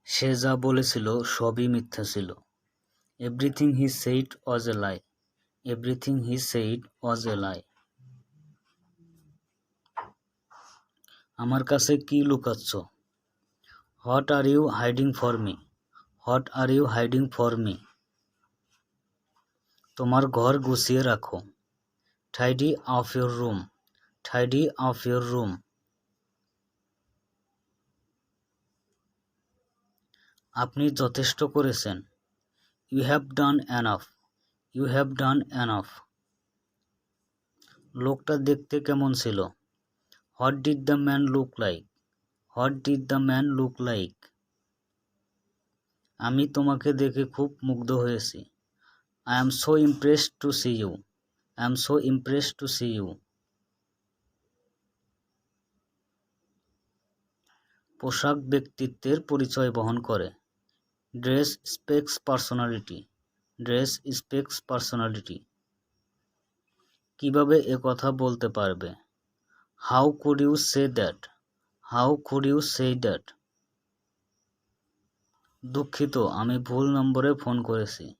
সে যা বলেছিল সবই মিথ্যা ছিল। Everything he said was a lie. Everything he said was a lie. আমার কাছে কি লুকাচ্ছ? What are you hiding for me? What are you hiding for me? তোমার ঘর গুছিয়ে রাখো। Tidy up your room. Tidy up your room. আপনি যথেষ্ট করেছেন। You have done enough. You have done enough. লোকটা দেখতে কেমন ছিল? What did the man look like? What did the man look like? আমি তোমাকে দেখে খুব মুগ্ধ হয়েছি। I am so impressed to see you. I am so impressed to see you. পোশাক ব্যক্তিত্বের পরিচয় বহন করে। Dress speaks personality. Dress speaks personality. কিভাবে কথা বলতে পারবে? How could you say that? How could you say that? দুঃখিত, আমি ভুল নম্বরে ফোন করেছি।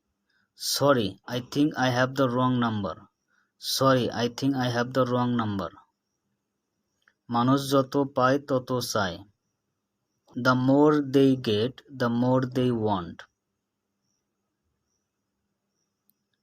Sorry, I think I have the wrong number. Sorry, I think I have the wrong number. মানুষ যত পায় তত চায়। The more they get, the more they want.